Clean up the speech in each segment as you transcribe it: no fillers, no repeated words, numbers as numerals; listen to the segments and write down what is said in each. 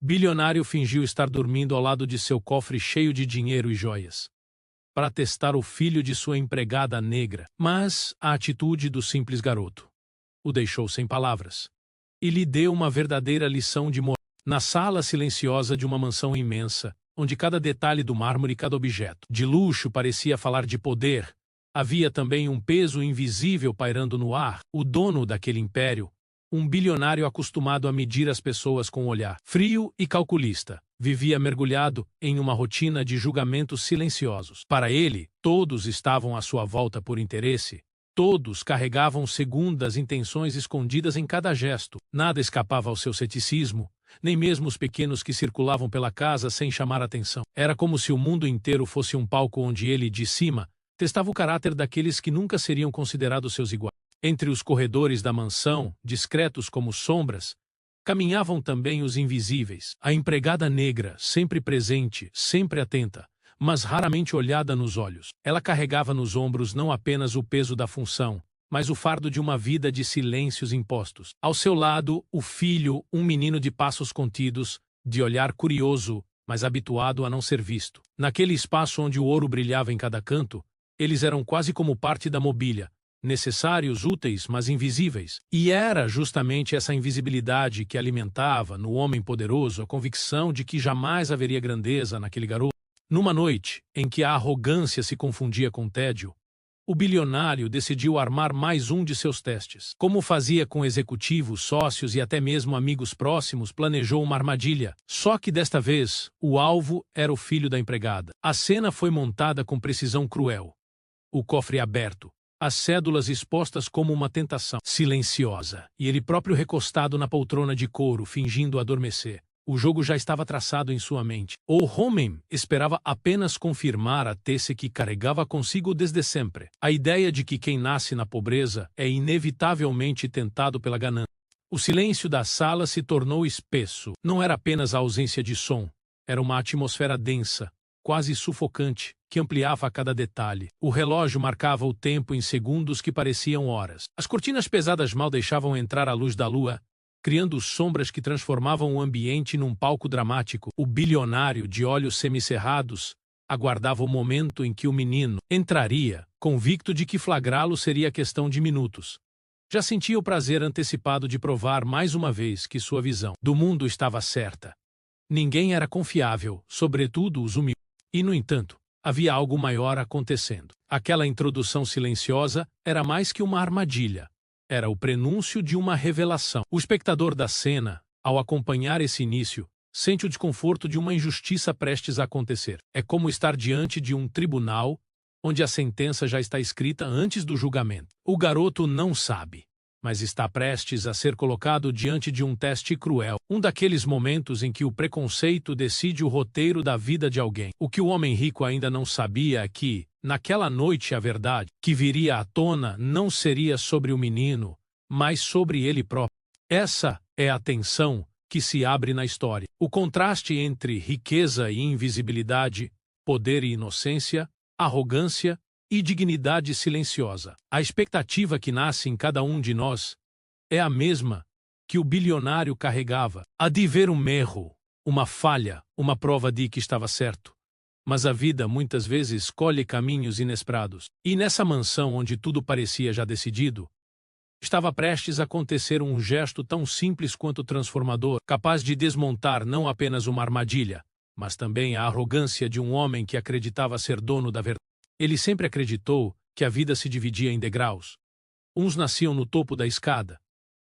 Bilionário fingiu estar dormindo ao lado de seu cofre cheio de dinheiro e joias, para testar o filho de sua empregada negra. Mas a atitude do simples garoto o deixou sem palavras e lhe deu uma verdadeira lição de moral. Na sala silenciosa de uma mansão imensa, onde cada detalhe do mármore e cada objeto de luxo parecia falar de poder, havia também um peso invisível pairando no ar. O dono daquele império, um bilionário acostumado a medir as pessoas com um olhar frio e calculista, vivia mergulhado em uma rotina de julgamentos silenciosos. Para ele, todos estavam à sua volta por interesse. Todos carregavam segundas intenções escondidas em cada gesto. Nada escapava ao seu ceticismo, nem mesmo os pequenos que circulavam pela casa sem chamar atenção. Era como se o mundo inteiro fosse um palco onde ele, de cima, testava o caráter daqueles que nunca seriam considerados seus iguais. Entre os corredores da mansão, discretos como sombras, caminhavam também os invisíveis. A empregada negra, sempre presente, sempre atenta, mas raramente olhada nos olhos. Ela carregava nos ombros não apenas o peso da função, mas o fardo de uma vida de silêncios impostos. Ao seu lado, o filho, um menino de passos contidos, de olhar curioso, mas habituado a não ser visto. Naquele espaço onde o ouro brilhava em cada canto, eles eram quase como parte da mobília, necessários, úteis, mas invisíveis. E era justamente essa invisibilidade que alimentava no homem poderoso a convicção de que jamais haveria grandeza naquele garoto. Numa noite em que a arrogância se confundia com tédio, o bilionário decidiu armar mais um de seus testes. Como fazia com executivos, sócios e até mesmo amigos próximos, planejou uma armadilha. Só que desta vez, o alvo era o filho da empregada. A cena foi montada com precisão cruel. O cofre aberto, as cédulas expostas como uma tentação silenciosa, e ele próprio recostado na poltrona de couro, fingindo adormecer. O jogo já estava traçado em sua mente. O homem esperava apenas confirmar a tese que carregava consigo desde sempre. A ideia de que quem nasce na pobreza é inevitavelmente tentado pela ganância. O silêncio da sala se tornou espesso. Não era apenas a ausência de som. Era uma atmosfera densa, quase sufocante, que ampliava a cada detalhe. O relógio marcava o tempo em segundos que pareciam horas. As cortinas pesadas mal deixavam entrar a luz da lua, criando sombras que transformavam o ambiente num palco dramático. O bilionário, de olhos semicerrados, aguardava o momento em que o menino entraria, convicto de que flagrá-lo seria questão de minutos. Já sentia o prazer antecipado de provar mais uma vez que sua visão do mundo estava certa. Ninguém era confiável, sobretudo os humildes. E, no entanto, havia algo maior acontecendo. Aquela introdução silenciosa era mais que uma armadilha. Era o prenúncio de uma revelação. O espectador da cena, ao acompanhar esse início, sente o desconforto de uma injustiça prestes a acontecer. É como estar diante de um tribunal, onde a sentença já está escrita antes do julgamento. O garoto não sabe, mas está prestes a ser colocado diante de um teste cruel. Um daqueles momentos em que o preconceito decide o roteiro da vida de alguém. O que o homem rico ainda não sabia é que, naquela noite, a verdade que viria à tona não seria sobre o menino, mas sobre ele próprio. Essa é a tensão que se abre na história. O contraste entre riqueza e invisibilidade, poder e inocência, arrogância e dignidade silenciosa. A expectativa que nasce em cada um de nós é a mesma que o bilionário carregava, a de ver um erro, uma falha, uma prova de que estava certo. Mas a vida muitas vezes escolhe caminhos inesperados. E nessa mansão onde tudo parecia já decidido, estava prestes a acontecer um gesto tão simples quanto transformador, capaz de desmontar não apenas uma armadilha, mas também a arrogância de um homem que acreditava ser dono da verdade. Ele sempre acreditou que a vida se dividia em degraus. Uns nasciam no topo da escada,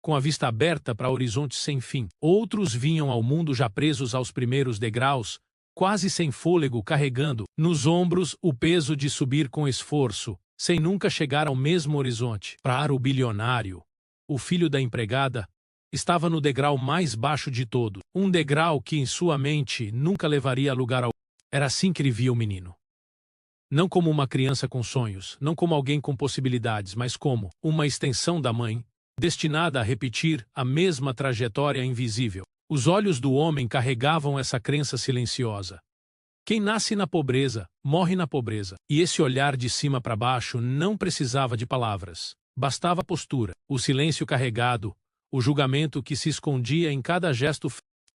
com a vista aberta para horizontes sem fim. Outros vinham ao mundo já presos aos primeiros degraus, quase sem fôlego, carregando nos ombros o peso de subir com esforço, sem nunca chegar ao mesmo horizonte. Para o bilionário, o filho da empregada estava no degrau mais baixo de todos, um degrau que em sua mente nunca levaria a lugar algum. Era assim que ele via o menino. Não como uma criança com sonhos, não como alguém com possibilidades, mas como uma extensão da mãe, destinada a repetir a mesma trajetória invisível. Os olhos do homem carregavam essa crença silenciosa. Quem nasce na pobreza, morre na pobreza. E esse olhar de cima para baixo não precisava de palavras. Bastava a postura, o silêncio carregado, o julgamento que se escondia em cada gesto.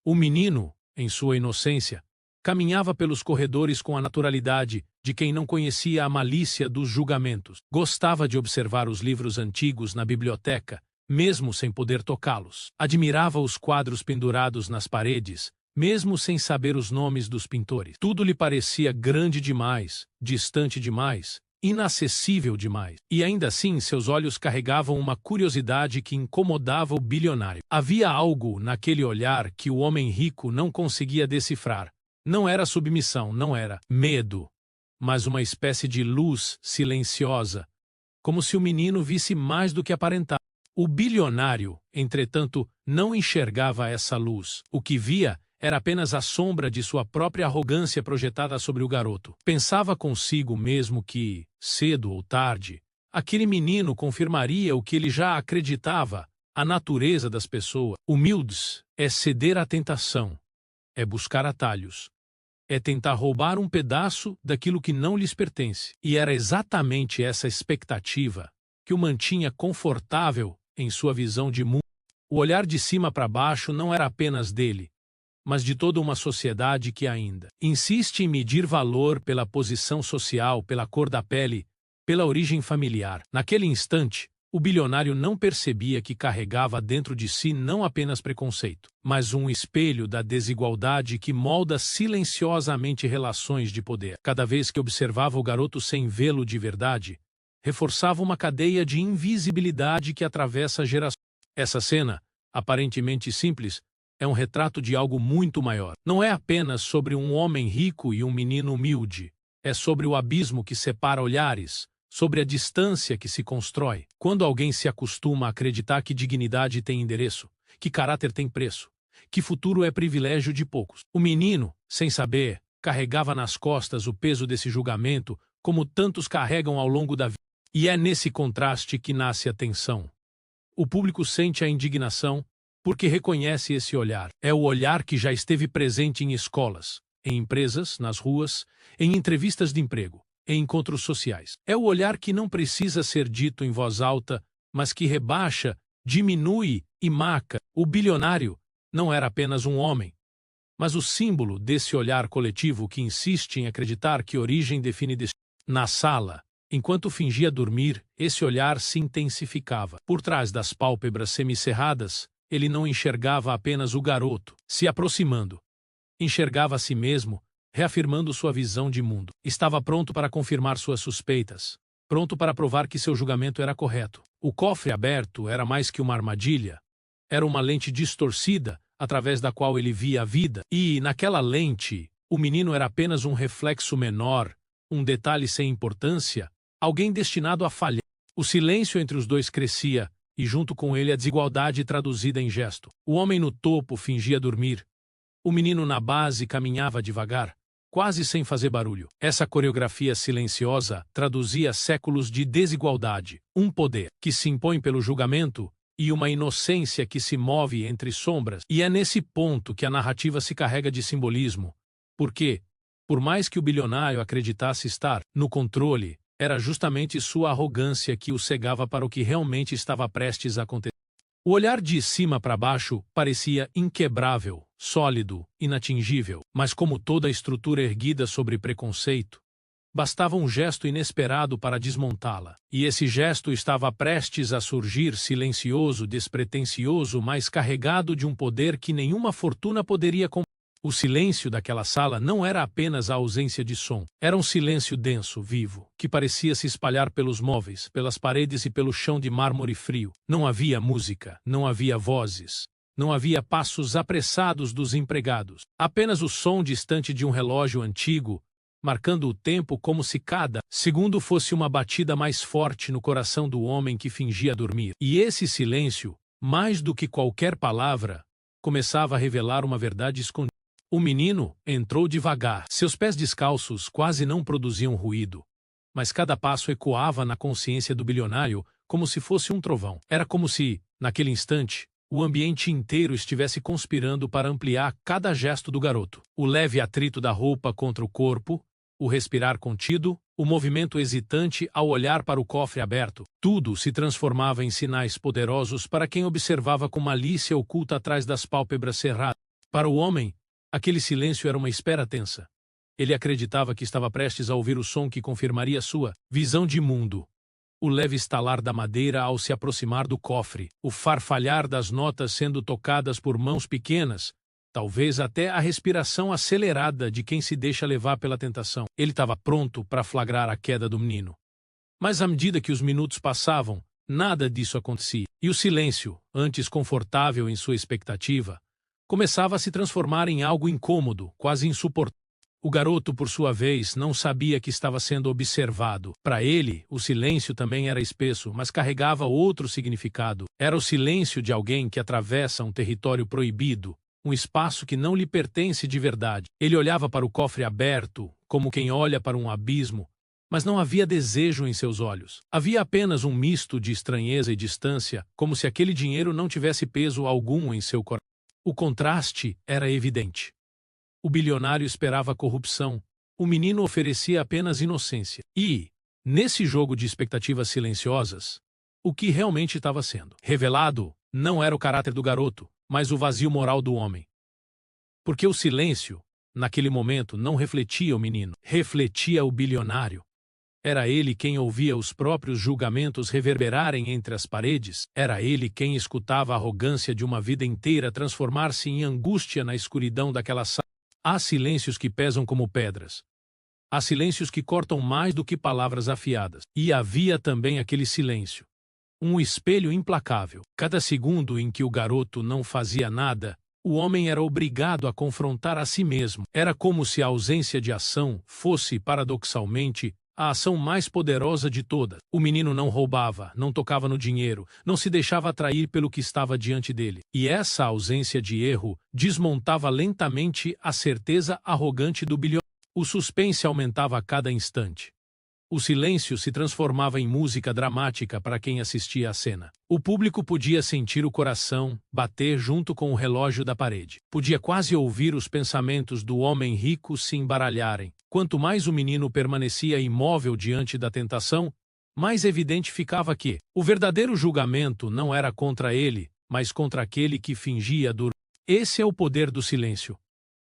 O menino, em sua inocência, caminhava pelos corredores com a naturalidade de quem não conhecia a malícia dos julgamentos. Gostava de observar os livros antigos na biblioteca, mesmo sem poder tocá-los. Admirava os quadros pendurados nas paredes, mesmo sem saber os nomes dos pintores. Tudo lhe parecia grande demais, distante demais, inacessível demais. E ainda assim seus olhos carregavam uma curiosidade que incomodava o bilionário. Havia algo naquele olhar que o homem rico não conseguia decifrar. Não era submissão, não era medo, mas uma espécie de luz silenciosa, como se o menino visse mais do que aparentava. O bilionário, entretanto, não enxergava essa luz. O que via era apenas a sombra de sua própria arrogância projetada sobre o garoto. Pensava consigo mesmo que, cedo ou tarde, aquele menino confirmaria o que ele já acreditava: a natureza das pessoas humildes é ceder à tentação, é buscar atalhos, é tentar roubar um pedaço daquilo que não lhes pertence. E era exatamente essa expectativa que o mantinha confortável em sua visão de mundo. O olhar de cima para baixo não era apenas dele, mas de toda uma sociedade que ainda insiste em medir valor pela posição social, pela cor da pele, pela origem familiar. Naquele instante, o bilionário não percebia que carregava dentro de si não apenas preconceito, mas um espelho da desigualdade que molda silenciosamente relações de poder. Cada vez que observava o garoto sem vê-lo de verdade, reforçava uma cadeia de invisibilidade que atravessa gerações. Essa cena, aparentemente simples, é um retrato de algo muito maior. Não é apenas sobre um homem rico e um menino humilde. É sobre o abismo que separa olhares, sobre a distância que se constrói. Quando alguém se acostuma a acreditar que dignidade tem endereço, que caráter tem preço, que futuro é privilégio de poucos. O menino, sem saber, carregava nas costas o peso desse julgamento, como tantos carregam ao longo da vida. E é nesse contraste que nasce a tensão. O público sente a indignação porque reconhece esse olhar. É o olhar que já esteve presente em escolas, em empresas, nas ruas, em entrevistas de emprego, em encontros sociais. É o olhar que não precisa ser dito em voz alta, mas que rebaixa, diminui e marca. O bilionário não era apenas um homem, mas o símbolo desse olhar coletivo que insiste em acreditar que origem define destino. Na sala, enquanto fingia dormir, esse olhar se intensificava. Por trás das pálpebras semicerradas, ele não enxergava apenas o garoto se aproximando. Enxergava a si mesmo, reafirmando sua visão de mundo. Estava pronto para confirmar suas suspeitas, pronto para provar que seu julgamento era correto. O cofre aberto era mais que uma armadilha. Era uma lente distorcida, através da qual ele via a vida. E, naquela lente, o menino era apenas um reflexo menor, um detalhe sem importância, alguém destinado a falhar. O silêncio entre os dois crescia, e junto com ele a desigualdade traduzida em gesto. O homem no topo fingia dormir. O menino na base caminhava devagar, quase sem fazer barulho. Essa coreografia silenciosa traduzia séculos de desigualdade, um poder que se impõe pelo julgamento e uma inocência que se move entre sombras. E é nesse ponto que a narrativa se carrega de simbolismo, porque, por mais que o bilionário acreditasse estar no controle, era justamente sua arrogância que o cegava para o que realmente estava prestes a acontecer. O olhar de cima para baixo parecia inquebrável, sólido, inatingível, mas como toda estrutura erguida sobre preconceito, bastava um gesto inesperado para desmontá-la. E esse gesto estava prestes a surgir silencioso, despretensioso, mas carregado de um poder que nenhuma fortuna poderia comprar. O silêncio daquela sala não era apenas a ausência de som. Era um silêncio denso, vivo, que parecia se espalhar pelos móveis, pelas paredes e pelo chão de mármore frio. Não havia música, não havia vozes, não havia passos apressados dos empregados. Apenas o som distante de um relógio antigo, marcando o tempo como se cada segundo fosse uma batida mais forte no coração do homem que fingia dormir. E esse silêncio, mais do que qualquer palavra, começava a revelar uma verdade escondida. O menino entrou devagar. Seus pés descalços quase não produziam ruído, mas cada passo ecoava na consciência do bilionário como se fosse um trovão. Era como se, naquele instante, o ambiente inteiro estivesse conspirando para ampliar cada gesto do garoto. O leve atrito da roupa contra o corpo, o respirar contido, o movimento hesitante ao olhar para o cofre aberto, tudo se transformava em sinais poderosos para quem observava com malícia oculta atrás das pálpebras cerradas. Para o homem, Aquele silêncio era uma espera tensa. Ele acreditava que estava prestes a ouvir o som que confirmaria sua visão de mundo. O leve estalar da madeira ao se aproximar do cofre, o farfalhar das notas sendo tocadas por mãos pequenas, talvez até a respiração acelerada de quem se deixa levar pela tentação. Ele estava pronto para flagrar a queda do menino. Mas à medida que os minutos passavam, nada disso acontecia. E o silêncio, antes confortável em sua expectativa, começava a se transformar em algo incômodo, quase insuportável. O garoto, por sua vez, não sabia que estava sendo observado. Para ele, o silêncio também era espesso, mas carregava outro significado. Era o silêncio de alguém que atravessa um território proibido, um espaço que não lhe pertence de verdade. Ele olhava para o cofre aberto, como quem olha para um abismo, mas não havia desejo em seus olhos. Havia apenas um misto de estranheza e distância, como se aquele dinheiro não tivesse peso algum em seu coração. O contraste era evidente. O bilionário esperava corrupção, o menino oferecia apenas inocência. E, nesse jogo de expectativas silenciosas, o que realmente estava sendo revelado não era o caráter do garoto, mas o vazio moral do homem. Porque o silêncio, naquele momento, não refletia o menino, refletia o bilionário. Era ele quem ouvia os próprios julgamentos reverberarem entre as paredes, era ele quem escutava a arrogância de uma vida inteira transformar-se em angústia na escuridão daquela sala. Há silêncios que pesam como pedras. Há silêncios que cortam mais do que palavras afiadas. E havia também aquele silêncio. Um espelho implacável. Cada segundo em que o garoto não fazia nada, o homem era obrigado a confrontar a si mesmo. Era como se a ausência de ação fosse, paradoxalmente, a ação mais poderosa de todas. O menino não roubava, não tocava no dinheiro, não se deixava atrair pelo que estava diante dele. E essa ausência de erro desmontava lentamente a certeza arrogante do bilionário. O suspense aumentava a cada instante. O silêncio se transformava em música dramática para quem assistia à cena. O público podia sentir o coração bater junto com o relógio da parede. Podia quase ouvir os pensamentos do homem rico se embaralharem. Quanto mais o menino permanecia imóvel diante da tentação, mais evidente ficava que o verdadeiro julgamento não era contra ele, mas contra aquele que fingia dormir. Esse é o poder do silêncio.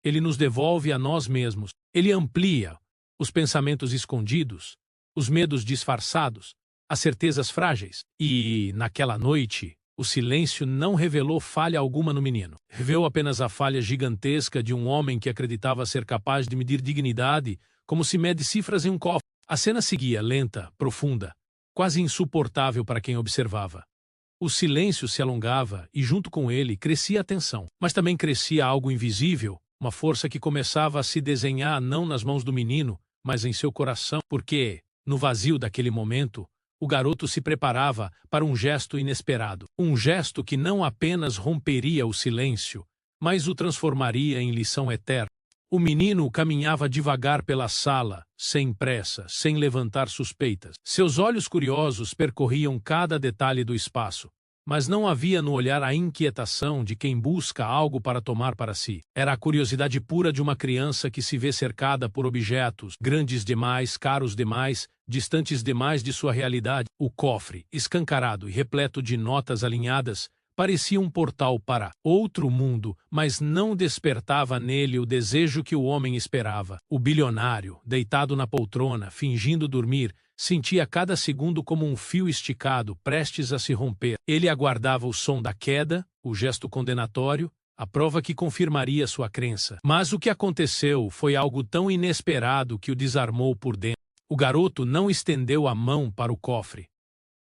Ele nos devolve a nós mesmos. Ele amplia os pensamentos escondidos, os medos disfarçados, as certezas frágeis. E, naquela noite, o silêncio não revelou falha alguma no menino. Revelou apenas a falha gigantesca de um homem que acreditava ser capaz de medir dignidade como se mede cifras em um cofre. A cena seguia, lenta, profunda, quase insuportável para quem observava. O silêncio se alongava e, junto com ele, crescia a tensão. Mas também crescia algo invisível, uma força que começava a se desenhar não nas mãos do menino, mas em seu coração, porque, no vazio daquele momento, o garoto se preparava para um gesto inesperado. Um gesto que não apenas romperia o silêncio, mas o transformaria em lição eterna. O menino caminhava devagar pela sala, sem pressa, sem levantar suspeitas. Seus olhos curiosos percorriam cada detalhe do espaço, mas não havia no olhar a inquietação de quem busca algo para tomar para si. Era a curiosidade pura de uma criança que se vê cercada por objetos, grandes demais, caros demais, distantes demais de sua realidade. O cofre, escancarado e repleto de notas alinhadas, parecia um portal para outro mundo, mas não despertava nele o desejo que o homem esperava. O bilionário, deitado na poltrona, fingindo dormir, sentia cada segundo como um fio esticado, prestes a se romper. Ele aguardava o som da queda, o gesto condenatório, a prova que confirmaria sua crença. Mas o que aconteceu foi algo tão inesperado que o desarmou por dentro. O garoto não estendeu a mão para o cofre.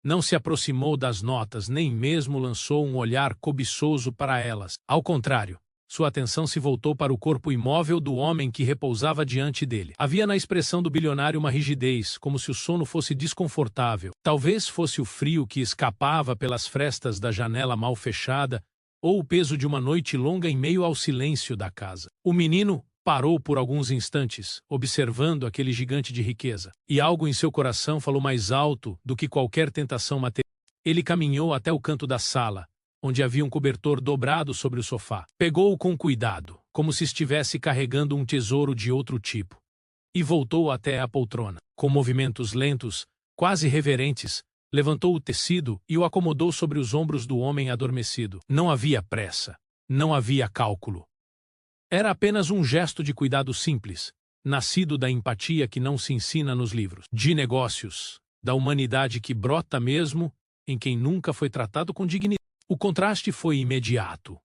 Não se aproximou das notas, nem mesmo lançou um olhar cobiçoso para elas. Ao contrário, sua atenção se voltou para o corpo imóvel do homem que repousava diante dele. Havia na expressão do bilionário uma rigidez, como se o sono fosse desconfortável. Talvez fosse o frio que escapava pelas frestas da janela mal fechada, ou o peso de uma noite longa em meio ao silêncio da casa. O menino parou por alguns instantes, observando aquele gigante de riqueza, e algo em seu coração falou mais alto do que qualquer tentação material. Ele caminhou até o canto da sala, onde havia um cobertor dobrado sobre o sofá. Pegou-o com cuidado, como se estivesse carregando um tesouro de outro tipo, e voltou até a poltrona. Com movimentos lentos, quase reverentes, levantou o tecido e o acomodou sobre os ombros do homem adormecido. Não havia pressa, não havia cálculo. Era apenas um gesto de cuidado simples, nascido da empatia que não se ensina nos livros de negócios, da humanidade que brota mesmo em quem nunca foi tratado com dignidade. O contraste foi imediato.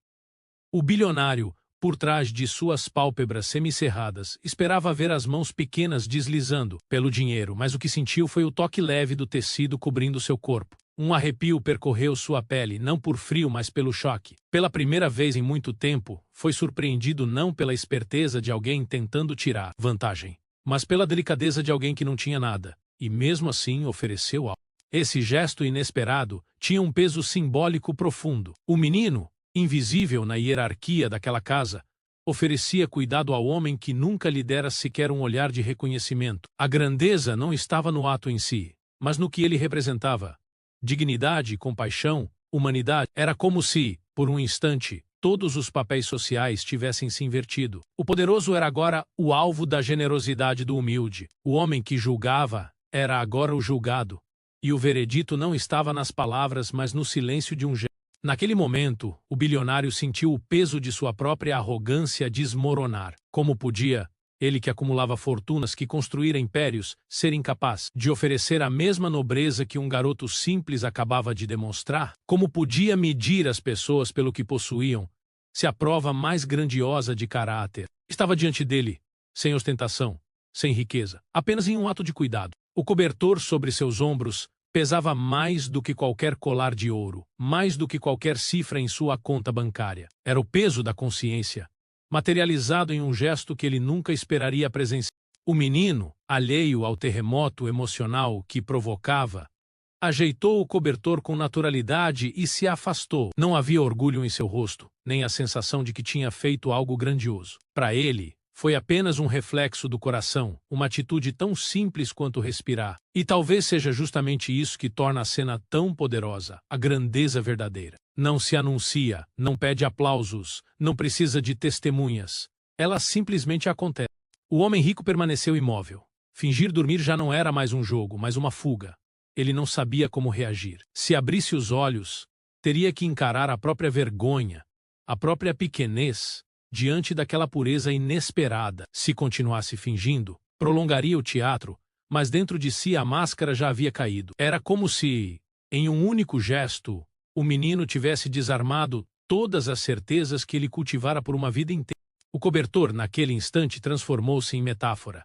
O bilionário, por trás de suas pálpebras semicerradas, esperava ver as mãos pequenas deslizando pelo dinheiro, mas o que sentiu foi o toque leve do tecido cobrindo seu corpo. Um arrepio percorreu sua pele, não por frio, mas pelo choque. Pela primeira vez em muito tempo, foi surpreendido não pela esperteza de alguém tentando tirar vantagem, mas pela delicadeza de alguém que não tinha nada, e mesmo assim ofereceu algo. Esse gesto inesperado tinha um peso simbólico profundo. O menino, invisível na hierarquia daquela casa, oferecia cuidado ao homem que nunca lhe dera sequer um olhar de reconhecimento. A grandeza não estava no ato em si, mas no que ele representava. Dignidade, compaixão, humanidade. Era como se, por um instante, todos os papéis sociais tivessem se invertido. O poderoso era agora o alvo da generosidade do humilde. O homem que julgava era agora o julgado. E o veredito não estava nas palavras, mas no silêncio de um gesto. Naquele momento, o bilionário sentiu o peso de sua própria arrogância desmoronar. Como podia, ele que acumulava fortunas, que construíra impérios, ser incapaz de oferecer a mesma nobreza que um garoto simples acabava de demonstrar? Como podia medir as pessoas pelo que possuíam, se a prova mais grandiosa de caráter estava diante dele, sem ostentação, sem riqueza, apenas em um ato de cuidado? O cobertor sobre seus ombros pesava mais do que qualquer colar de ouro, mais do que qualquer cifra em sua conta bancária. Era o peso da consciência, materializado em um gesto que ele nunca esperaria presenciar. O menino, alheio ao terremoto emocional que provocava, ajeitou o cobertor com naturalidade e se afastou. Não havia orgulho em seu rosto, nem a sensação de que tinha feito algo grandioso. Para ele, foi apenas um reflexo do coração, uma atitude tão simples quanto respirar. E talvez seja justamente isso que torna a cena tão poderosa, a grandeza verdadeira. Não se anuncia, não pede aplausos, não precisa de testemunhas. Ela simplesmente acontece. O homem rico permaneceu imóvel. Fingir dormir já não era mais um jogo, mas uma fuga. Ele não sabia como reagir. Se abrisse os olhos, teria que encarar a própria vergonha, a própria pequenez, diante daquela pureza inesperada. Se continuasse fingindo, prolongaria o teatro, mas dentro de si a máscara já havia caído. Era como se, em um único gesto, o menino tivesse desarmado todas as certezas que ele cultivara por uma vida inteira. O cobertor, naquele instante, transformou-se em metáfora.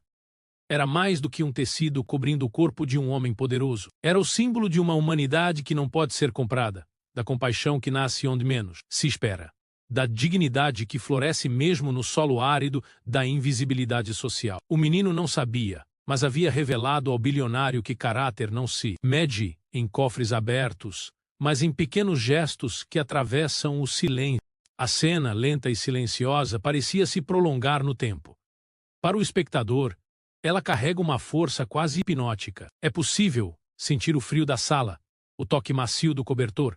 Era mais do que um tecido cobrindo o corpo de um homem poderoso. Era o símbolo de uma humanidade que não pode ser comprada, da compaixão que nasce onde menos se espera, da dignidade que floresce mesmo no solo árido da invisibilidade social. O menino não sabia, mas havia revelado ao bilionário que caráter não se mede em cofres abertos, mas em pequenos gestos que atravessam o silêncio. A cena, lenta e silenciosa, parecia se prolongar no tempo. Para o espectador, ela carrega uma força quase hipnótica. É possível sentir o frio da sala, o toque macio do cobertor,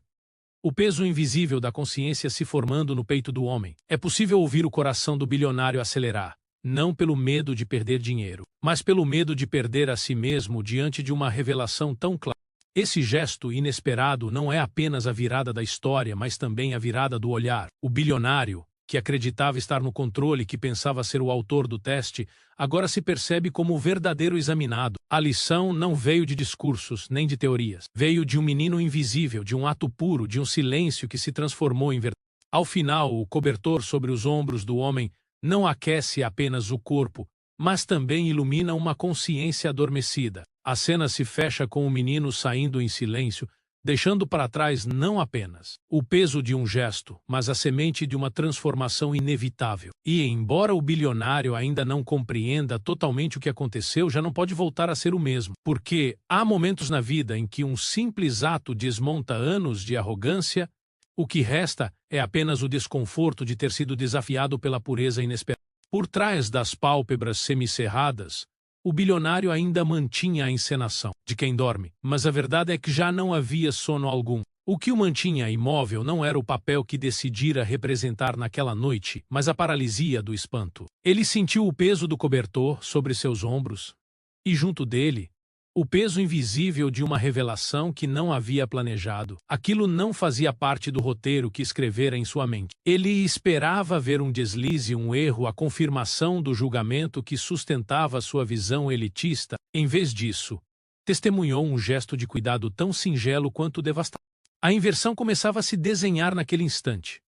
o peso invisível da consciência se formando no peito do homem. É possível ouvir o coração do bilionário acelerar, não pelo medo de perder dinheiro, mas pelo medo de perder a si mesmo diante de uma revelação tão clara. Esse gesto inesperado não é apenas a virada da história, mas também a virada do olhar. O bilionário, que acreditava estar no controle, que pensava ser o autor do teste, agora se percebe como o verdadeiro examinado. A lição não veio de discursos, nem de teorias. Veio de um menino invisível, de um ato puro, de um silêncio que se transformou em verdade. Ao final, o cobertor sobre os ombros do homem não aquece apenas o corpo, mas também ilumina uma consciência adormecida. A cena se fecha com o menino saindo em silêncio, deixando para trás não apenas o peso de um gesto, mas a semente de uma transformação inevitável. E, embora o bilionário ainda não compreenda totalmente o que aconteceu, já não pode voltar a ser o mesmo. Porque há momentos na vida em que um simples ato desmonta anos de arrogância, o que resta é apenas o desconforto de ter sido desafiado pela pureza inesperada. Por trás das pálpebras semicerradas, o bilionário ainda mantinha a encenação de quem dorme, mas a verdade é que já não havia sono algum. O que o mantinha imóvel não era o papel que decidira representar naquela noite, mas a paralisia do espanto. Ele sentiu o peso do cobertor sobre seus ombros, e junto dele, O peso invisível de uma revelação que não havia planejado. Aquilo não fazia parte do roteiro que escrevera em sua mente. Ele esperava ver um deslize, um erro, a confirmação do julgamento que sustentava sua visão elitista. Em vez disso, testemunhou um gesto de cuidado tão singelo quanto devastador. A inversão começava a se desenhar naquele instante.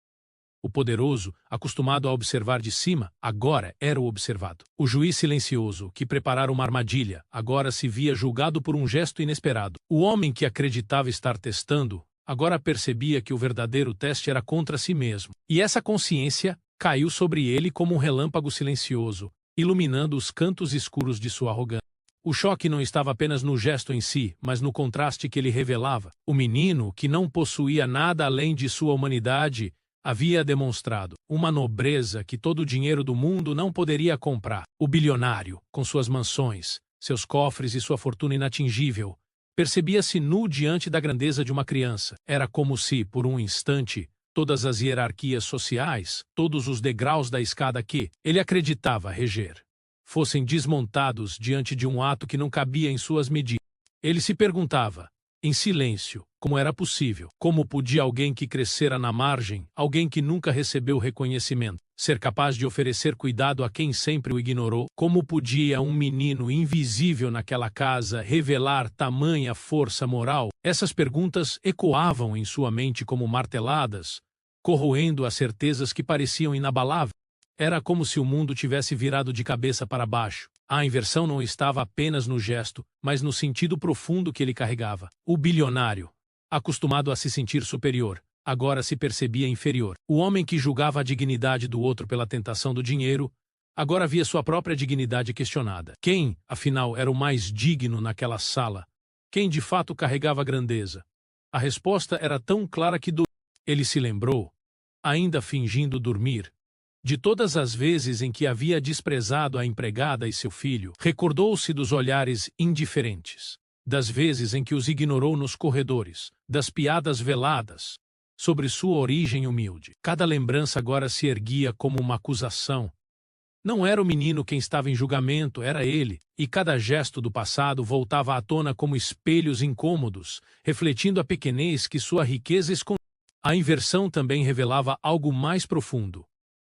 O poderoso, acostumado a observar de cima, agora era o observado. O juiz silencioso, que preparara uma armadilha, agora se via julgado por um gesto inesperado. O homem que acreditava estar testando, agora percebia que o verdadeiro teste era contra si mesmo. E essa consciência caiu sobre ele como um relâmpago silencioso, iluminando os cantos escuros de sua arrogância. O choque não estava apenas no gesto em si, mas no contraste que ele revelava. O menino, que não possuía nada além de sua humanidade, havia demonstrado uma nobreza que todo o dinheiro do mundo não poderia comprar. O bilionário, com suas mansões, seus cofres e sua fortuna inatingível, percebia-se nu diante da grandeza de uma criança. Era como se, por um instante, todas as hierarquias sociais, todos os degraus da escada que ele acreditava reger, fossem desmontados diante de um ato que não cabia em suas medidas. Ele se perguntava, em silêncio, como era possível, como podia alguém que crescera na margem, alguém que nunca recebeu reconhecimento, ser capaz de oferecer cuidado a quem sempre o ignorou? Como podia um menino invisível naquela casa revelar tamanha força moral? Essas perguntas ecoavam em sua mente como marteladas, corroendo as certezas que pareciam inabaláveis. Era como se o mundo tivesse virado de cabeça para baixo. A inversão não estava apenas no gesto, mas no sentido profundo que ele carregava. O bilionário, acostumado a se sentir superior, agora se percebia inferior. O homem que julgava a dignidade do outro pela tentação do dinheiro, agora via sua própria dignidade questionada. Quem, afinal, era o mais digno naquela sala? Quem de fato carregava a grandeza? A resposta era tão clara que ele se lembrou, ainda fingindo dormir, de todas as vezes em que havia desprezado a empregada e seu filho. Recordou-se dos olhares indiferentes, das vezes em que os ignorou nos corredores, das piadas veladas sobre sua origem humilde. Cada lembrança agora se erguia como uma acusação. Não era o menino quem estava em julgamento, era ele, e cada gesto do passado voltava à tona como espelhos incômodos, refletindo a pequenez que sua riqueza escondia. A inversão também revelava algo mais profundo.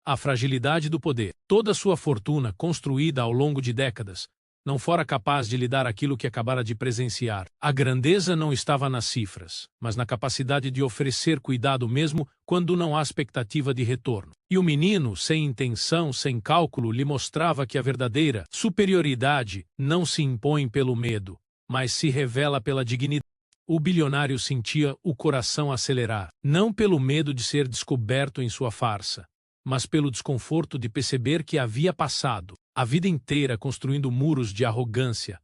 A fragilidade do poder. Toda sua fortuna, construída ao longo de décadas, não fora capaz de lhe dar aquilo que acabara de presenciar. A grandeza não estava nas cifras, mas na capacidade de oferecer cuidado mesmo quando não há expectativa de retorno. E o menino, sem intenção, sem cálculo, lhe mostrava que a verdadeira superioridade não se impõe pelo medo, mas se revela pela dignidade. O bilionário sentia o coração acelerar, não pelo medo de ser descoberto em sua farsa, mas pelo desconforto de perceber que havia passado a vida inteira construindo muros de arrogância,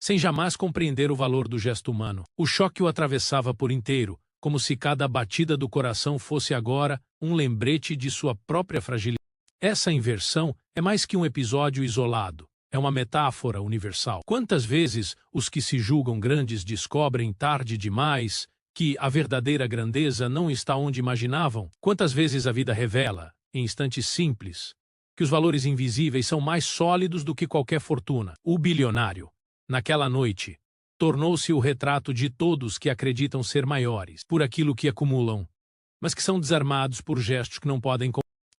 sem jamais compreender o valor do gesto humano. O choque o atravessava por inteiro, como se cada batida do coração fosse agora um lembrete de sua própria fragilidade. Essa inversão é mais que um episódio isolado, é uma metáfora universal. Quantas vezes os que se julgam grandes descobrem tarde demais que a verdadeira grandeza não está onde imaginavam? Quantas vezes a vida revela, em instantes simples, que os valores invisíveis são mais sólidos do que qualquer fortuna? O bilionário, naquela noite, tornou-se o retrato de todos que acreditam ser maiores por aquilo que acumulam, mas que são desarmados por gestos que não podem.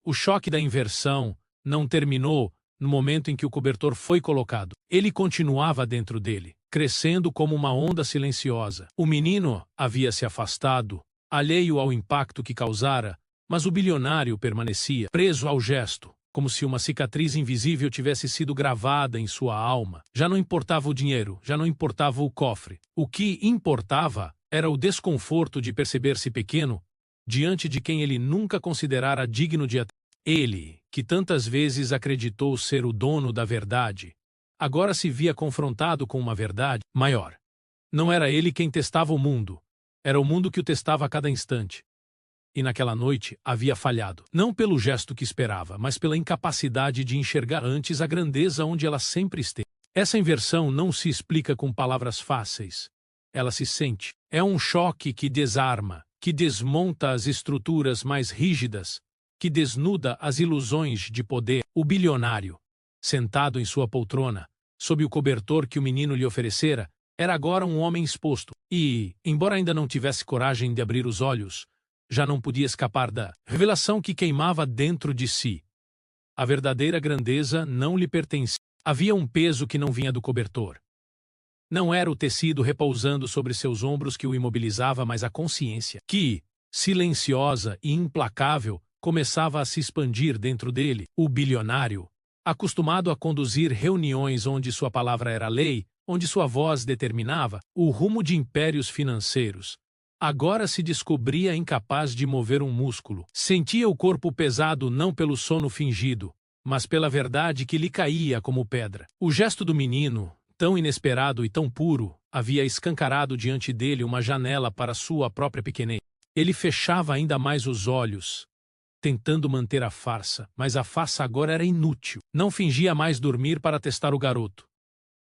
O choque da inversão não terminou no momento em que o cobertor foi colocado. Ele continuava dentro dele, crescendo como uma onda silenciosa. O menino havia se afastado, alheio ao impacto que causara, mas o bilionário permanecia preso ao gesto, como se uma cicatriz invisível tivesse sido gravada em sua alma. Já não importava o dinheiro, já não importava o cofre. O que importava era o desconforto de perceber-se pequeno diante de quem ele nunca considerara digno de atender. Ele, que tantas vezes acreditou ser o dono da verdade, agora se via confrontado com uma verdade maior. Não era ele quem testava o mundo, era o mundo que o testava a cada instante. E naquela noite havia falhado, não pelo gesto que esperava, mas pela incapacidade de enxergar antes a grandeza onde ela sempre esteve. Essa inversão não se explica com palavras fáceis. Ela se sente. É um choque que desarma, que desmonta as estruturas mais rígidas, que desnuda as ilusões de poder. O bilionário, sentado em sua poltrona, sob o cobertor que o menino lhe oferecera, Era agora um homem exposto, e, embora ainda não tivesse coragem de abrir os olhos, já não podia escapar da revelação que queimava dentro de si. A verdadeira grandeza não lhe pertencia. Havia um peso que não vinha do cobertor. Não era o tecido repousando sobre seus ombros que o imobilizava, mas a consciência, que, silenciosa e implacável, começava a se expandir dentro dele. O bilionário, acostumado a conduzir reuniões onde sua palavra era lei, onde sua voz determinava o rumo de impérios financeiros, agora se descobria incapaz de mover um músculo. Sentia o corpo pesado não pelo sono fingido, mas pela verdade que lhe caía como pedra. O gesto do menino, tão inesperado e tão puro, havia escancarado diante dele uma janela para sua própria pequenez. Ele fechava ainda mais os olhos, tentando manter a farsa, mas a farsa agora era inútil. Não fingia mais dormir para testar o garoto.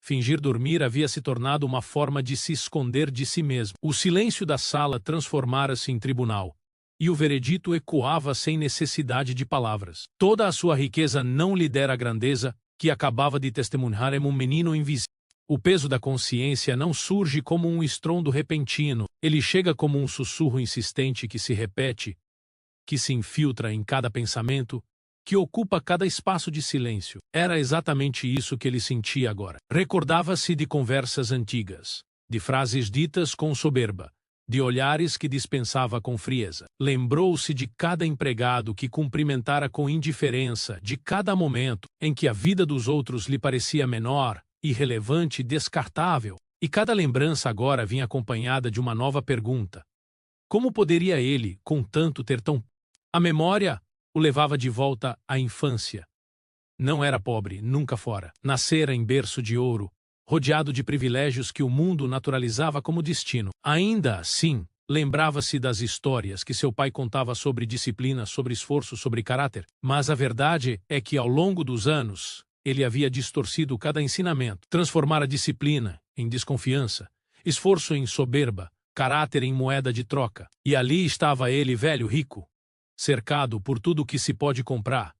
Fingir dormir havia se tornado uma forma de se esconder de si mesmo. O silêncio da sala transformara-se em tribunal, e o veredito ecoava sem necessidade de palavras. Toda a sua riqueza não lhe dera a grandeza que acabava de testemunhar em um menino invisível. O peso da consciência não surge como um estrondo repentino, ele chega como um sussurro insistente que se repete, que se infiltra em cada pensamento, que ocupa cada espaço de silêncio. Era exatamente isso que ele sentia agora. Recordava-se de conversas antigas, de frases ditas com soberba, de olhares que dispensava com frieza. Lembrou-se de cada empregado que cumprimentara com indiferença, de cada momento em que a vida dos outros lhe parecia menor, irrelevante, descartável. E cada lembrança agora vinha acompanhada de uma nova pergunta. Como poderia ele, contanto, ter tão... A memória o levava de volta à infância. Não era pobre, nunca fora. Nascera em berço de ouro, rodeado de privilégios que o mundo naturalizava como destino. Ainda assim, lembrava-se das histórias que seu pai contava sobre disciplina, sobre esforço, sobre caráter. Mas a verdade é que, ao longo dos anos, ele havia distorcido cada ensinamento, transformara a disciplina em desconfiança, esforço em soberba, caráter em moeda de troca. E ali estava ele, velho, rico, cercado por tudo o que se pode comprar,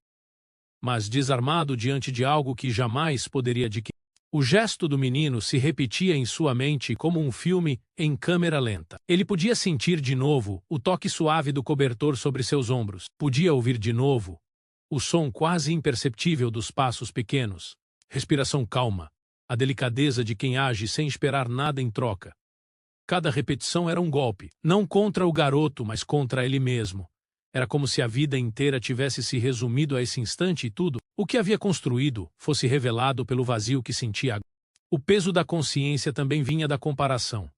mas desarmado diante de algo que jamais poderia adquirir. O gesto do menino se repetia em sua mente como um filme em câmera lenta. Ele podia sentir de novo o toque suave do cobertor sobre seus ombros. Podia ouvir de novo o som quase imperceptível dos passos pequenos, respiração calma, a delicadeza de quem age sem esperar nada em troca. Cada repetição era um golpe, não contra o garoto, mas contra ele mesmo. Era como se a vida inteira tivesse se resumido a esse instante e tudo o que havia construído fosse revelado pelo vazio que sentia. O peso da consciência também vinha da comparação.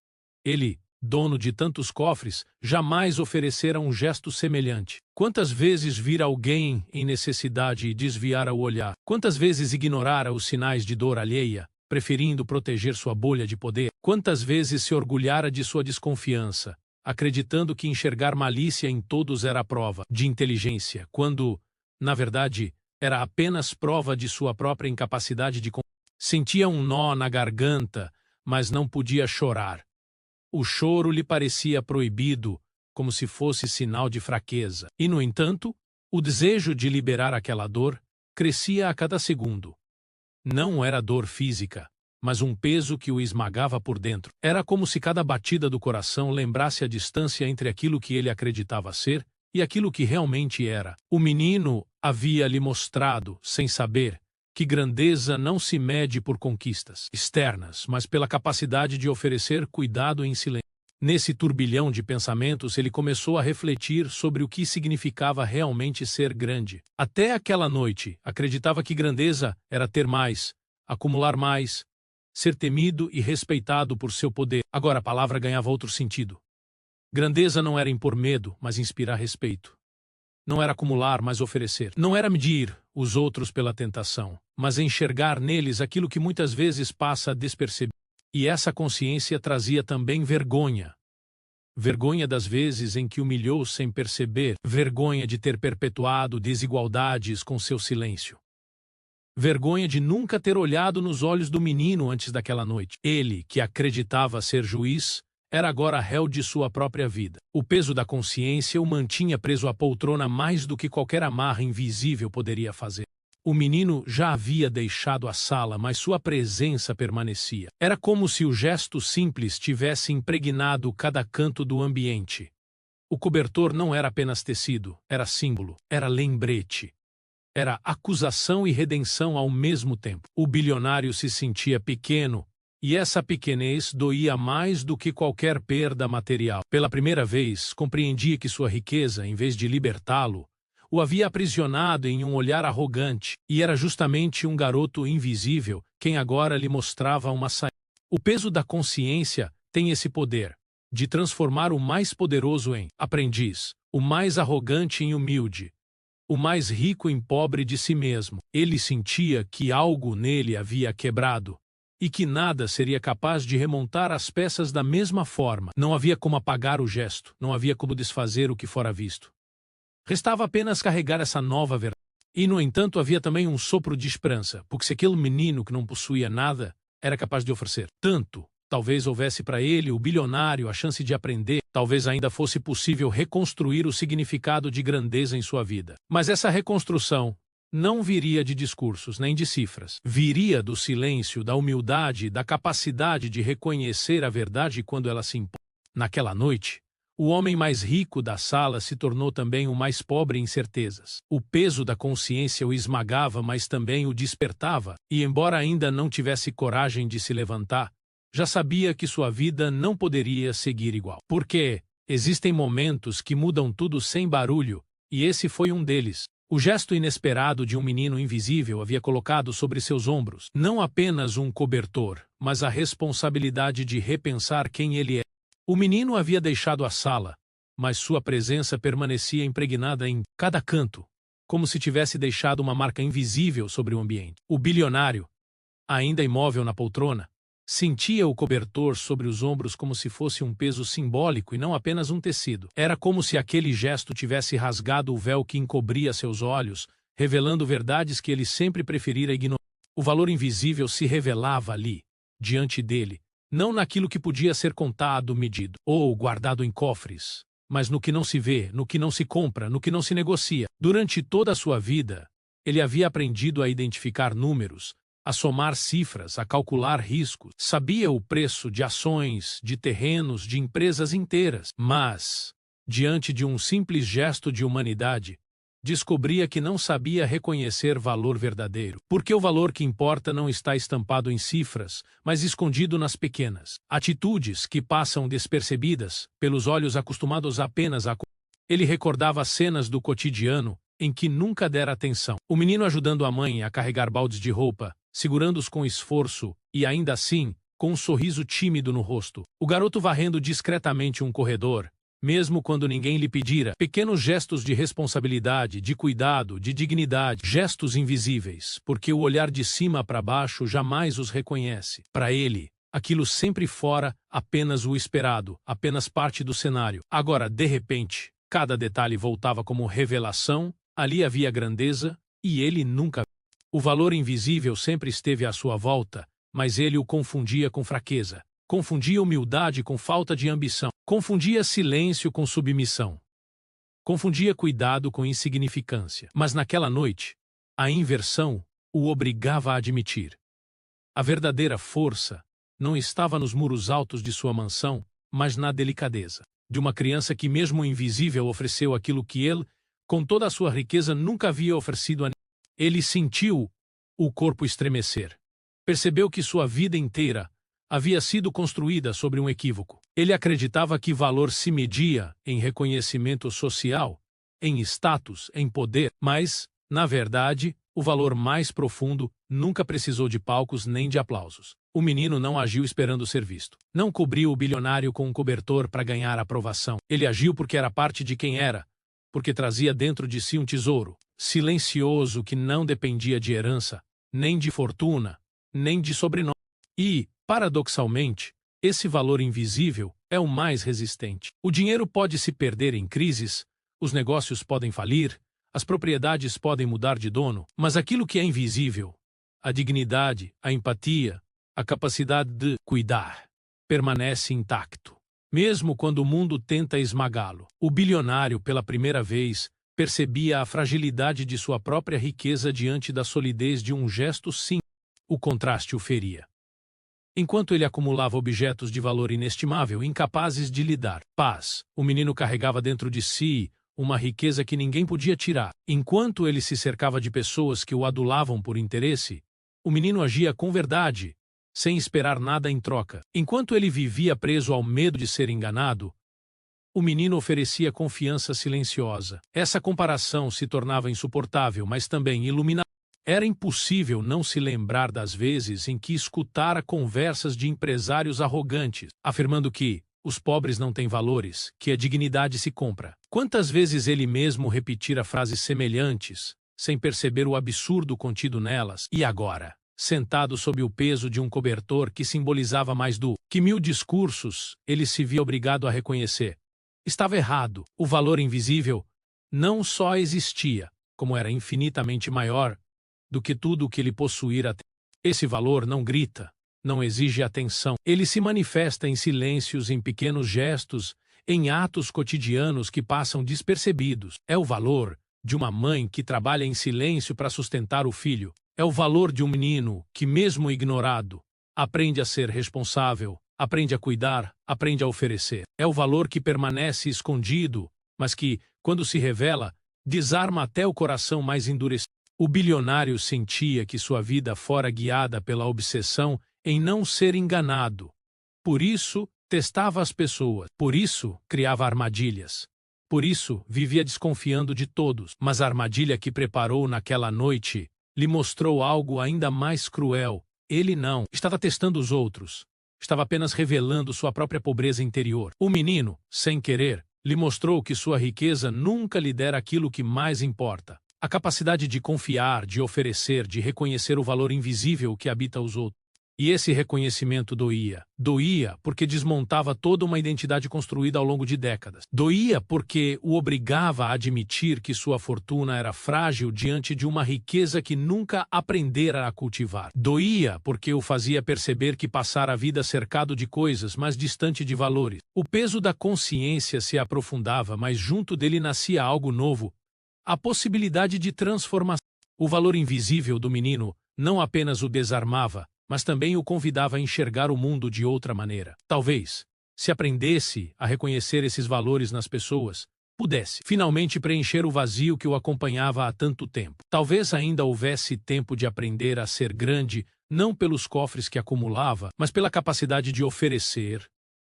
Ele, dono de tantos cofres, jamais oferecera um gesto semelhante. Quantas vezes vira alguém em necessidade e desviara o olhar? Quantas vezes ignorara os sinais de dor alheia, preferindo proteger sua bolha de poder? Quantas vezes se orgulhara de sua desconfiança, acreditando que enxergar malícia em todos era prova de inteligência, quando, na verdade, era apenas prova de sua própria incapacidade de... Sentia um nó na garganta, mas não podia chorar. O choro lhe parecia proibido, como se fosse sinal de fraqueza. E, no entanto, o desejo de liberar aquela dor crescia a cada segundo. Não era dor física, mas um peso que o esmagava por dentro. Era como se cada batida do coração lembrasse a distância entre aquilo que ele acreditava ser e aquilo que realmente era. O menino havia lhe mostrado, sem saber, que grandeza não se mede por conquistas externas, mas pela capacidade de oferecer cuidado em silêncio. Nesse turbilhão de pensamentos, ele começou a refletir sobre o que significava realmente ser grande. Até aquela noite, acreditava que grandeza era ter mais, acumular mais, ser temido e respeitado por seu poder. Agora a palavra ganhava outro sentido. Grandeza não era impor medo, mas inspirar respeito. Não era acumular, mas oferecer. Não era medir os outros pela tentação, mas enxergar neles aquilo que muitas vezes passa despercebido. E essa consciência trazia também vergonha. Vergonha das vezes em que humilhou sem perceber, vergonha de ter perpetuado desigualdades com seu silêncio. Vergonha de nunca ter olhado nos olhos do menino antes daquela noite. Ele, que acreditava ser juiz, era agora réu de sua própria vida. O peso da consciência o mantinha preso à poltrona mais do que qualquer amarra invisível poderia fazer. O menino já havia deixado a sala, mas sua presença permanecia. Era como se o gesto simples tivesse impregnado cada canto do ambiente. O cobertor não era apenas tecido, era símbolo, era lembrete. Era acusação e redenção ao mesmo tempo. O bilionário se sentia pequeno, e essa pequenez doía mais do que qualquer perda material. Pela primeira vez, compreendia que sua riqueza, em vez de libertá-lo, o havia aprisionado em um olhar arrogante, e era justamente um garoto invisível quem agora lhe mostrava uma saída. O peso da consciência tem esse poder de transformar o mais poderoso em aprendiz, o mais arrogante em humilde, o mais rico em pobre de si mesmo. Ele sentia que algo nele havia quebrado e que nada seria capaz de remontar as peças da mesma forma. Não havia como apagar o gesto, não havia como desfazer o que fora visto. Restava apenas carregar essa nova verdade. E, no entanto, havia também um sopro de esperança, porque se aquele menino que não possuía nada era capaz de oferecer tanto, talvez houvesse para ele, o bilionário, a chance de aprender, talvez ainda fosse possível reconstruir o significado de grandeza em sua vida. Mas essa reconstrução não viria de discursos nem de cifras. Viria do silêncio, da humildade, da capacidade de reconhecer a verdade quando ela se impõe. Naquela noite, o homem mais rico da sala se tornou também o mais pobre em certezas. O peso da consciência o esmagava, mas também o despertava, e embora ainda não tivesse coragem de se levantar, já sabia que sua vida não poderia seguir igual. Porque existem momentos que mudam tudo sem barulho, e esse foi um deles. O gesto inesperado de um menino invisível havia colocado sobre seus ombros não apenas um cobertor, mas a responsabilidade de repensar quem ele é. O menino havia deixado a sala, mas sua presença permanecia impregnada em cada canto, como se tivesse deixado uma marca invisível sobre o ambiente. O bilionário, ainda imóvel na poltrona, sentia o cobertor sobre os ombros como se fosse um peso simbólico e não apenas um tecido. Era como se aquele gesto tivesse rasgado o véu que encobria seus olhos, revelando verdades que ele sempre preferira ignorar. O valor invisível se revelava ali, diante dele, não naquilo que podia ser contado, medido ou guardado em cofres, mas no que não se vê, no que não se compra, no que não se negocia. Durante toda a sua vida, ele havia aprendido a identificar números, a somar cifras, a calcular riscos. Sabia o preço de ações, de terrenos, de empresas inteiras. Mas, diante de um simples gesto de humanidade, descobria que não sabia reconhecer valor verdadeiro. Porque o valor que importa não está estampado em cifras, mas escondido nas pequenas atitudes que passam despercebidas pelos olhos acostumados apenas a... Ele recordava cenas do cotidiano em que nunca dera atenção. O menino ajudando a mãe a carregar baldes de roupa, segurando-os com esforço e, ainda assim, com um sorriso tímido no rosto. O garoto varrendo discretamente um corredor, mesmo quando ninguém lhe pedira. Pequenos gestos de responsabilidade, de cuidado, de dignidade. Gestos invisíveis, porque o olhar de cima para baixo jamais os reconhece. Para ele, aquilo sempre fora apenas o esperado, apenas parte do cenário. Agora, de repente, cada detalhe voltava como revelação, ali havia grandeza, e ele nunca viu. O valor invisível sempre esteve à sua volta, mas ele o confundia com fraqueza. Confundia humildade com falta de ambição. Confundia silêncio com submissão. Confundia cuidado com insignificância. Mas naquela noite, a inversão o obrigava a admitir. A verdadeira força não estava nos muros altos de sua mansão, mas na delicadeza de uma criança que, mesmo invisível, ofereceu aquilo que ele, com toda a sua riqueza, nunca havia oferecido a ninguém. Ele sentiu o corpo estremecer. Percebeu que sua vida inteira havia sido construída sobre um equívoco. Ele acreditava que valor se media em reconhecimento social, em status, em poder, mas, na verdade, o valor mais profundo nunca precisou de palcos nem de aplausos. O menino não agiu esperando ser visto. Não cobriu o bilionário com um cobertor para ganhar aprovação. Ele agiu porque era parte de quem era, porque trazia dentro de si um tesouro silencioso que não dependia de herança, nem de fortuna, nem de sobrenome. E, paradoxalmente, esse valor invisível é o mais resistente. O dinheiro pode se perder em crises, os negócios podem falir, as propriedades podem mudar de dono, mas aquilo que é invisível, a dignidade, a empatia, a capacidade de cuidar, permanece intacto, mesmo quando o mundo tenta esmagá-lo. O bilionário, pela primeira vez, percebia a fragilidade de sua própria riqueza diante da solidez de um gesto simples. O contraste o feria. Enquanto ele acumulava objetos de valor inestimável, incapazes de lhe dar paz, o menino carregava dentro de si uma riqueza que ninguém podia tirar. Enquanto ele se cercava de pessoas que o adulavam por interesse, o menino agia com verdade, sem esperar nada em troca. Enquanto ele vivia preso ao medo de ser enganado, o menino oferecia confiança silenciosa. Essa comparação se tornava insuportável, mas também iluminadora. Era impossível não se lembrar das vezes em que escutara conversas de empresários arrogantes, afirmando que os pobres não têm valores, que a dignidade se compra. Quantas vezes ele mesmo repetira frases semelhantes, sem perceber o absurdo contido nelas, e agora, sentado sob o peso de um cobertor que simbolizava mais do que 1000 discursos, ele se via obrigado a reconhecer. Estava errado. O valor invisível não só existia, como era infinitamente maior do que tudo o que ele possuíra. Esse valor não grita, não exige atenção. Ele se manifesta em silêncios, em pequenos gestos, em atos cotidianos que passam despercebidos. É o valor de uma mãe que trabalha em silêncio para sustentar o filho. É o valor de um menino que, mesmo ignorado, aprende a ser responsável, aprende a cuidar, aprende a oferecer. É o valor que permanece escondido, mas que, quando se revela, desarma até o coração mais endurecido. O bilionário sentia que sua vida fora guiada pela obsessão em não ser enganado. Por isso, testava as pessoas. Por isso, criava armadilhas. Por isso, vivia desconfiando de todos. Mas a armadilha que preparou naquela noite lhe mostrou algo ainda mais cruel. Ele não estava testando os outros. Estava apenas revelando sua própria pobreza interior. O menino, sem querer, lhe mostrou que sua riqueza nunca lhe dera aquilo que mais importa. A capacidade de confiar, de oferecer, de reconhecer o valor invisível que habita os outros. E esse reconhecimento doía. Doía porque desmontava toda uma identidade construída ao longo de décadas. Doía porque o obrigava a admitir que sua fortuna era frágil diante de uma riqueza que nunca aprendera a cultivar. Doía porque o fazia perceber que passara a vida cercado de coisas, mas distante de valores. O peso da consciência se aprofundava, mas junto dele nascia algo novo. A possibilidade de transformação. O valor invisível do menino não apenas o desarmava, mas também o convidava a enxergar o mundo de outra maneira. Talvez, se aprendesse a reconhecer esses valores nas pessoas, pudesse finalmente preencher o vazio que o acompanhava há tanto tempo. Talvez ainda houvesse tempo de aprender a ser grande, não pelos cofres que acumulava, mas pela capacidade de oferecer,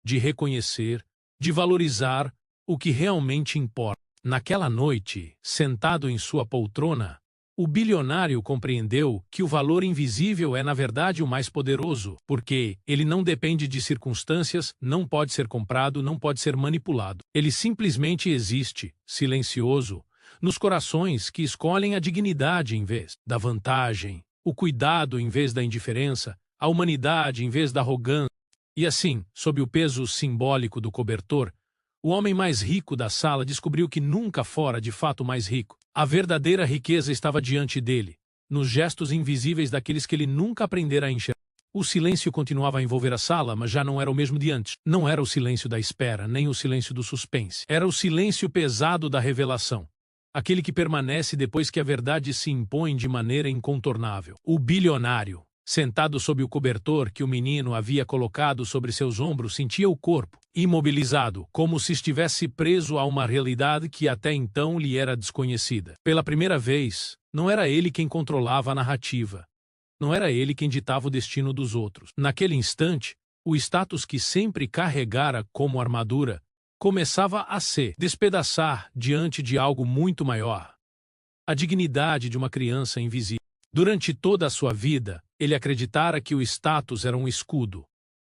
de reconhecer, de valorizar o que realmente importa. Naquela noite, sentado em sua poltrona, o bilionário compreendeu que o valor invisível é na verdade o mais poderoso, porque ele não depende de circunstâncias, não pode ser comprado, não pode ser manipulado. Ele simplesmente existe, silencioso, nos corações que escolhem a dignidade em vez da vantagem, o cuidado em vez da indiferença, a humanidade em vez da arrogância. E assim, sob o peso simbólico do cobertor, o homem mais rico da sala descobriu que nunca fora de fato mais rico. A verdadeira riqueza estava diante dele, nos gestos invisíveis daqueles que ele nunca aprendera a enxergar. O silêncio continuava a envolver a sala, mas já não era o mesmo de antes. Não era o silêncio da espera, nem o silêncio do suspense. Era o silêncio pesado da revelação. Aquele que permanece depois que a verdade se impõe de maneira incontornável. O bilionário, sentado sob o cobertor que o menino havia colocado sobre seus ombros, sentia o corpo imobilizado, como se estivesse preso a uma realidade que até então lhe era desconhecida. Pela primeira vez, não era ele quem controlava a narrativa. Não era ele quem ditava o destino dos outros. Naquele instante, o status que sempre carregara como armadura começava a se despedaçar diante de algo muito maior. A dignidade de uma criança invisível. Durante toda a sua vida, ele acreditara que o status era um escudo,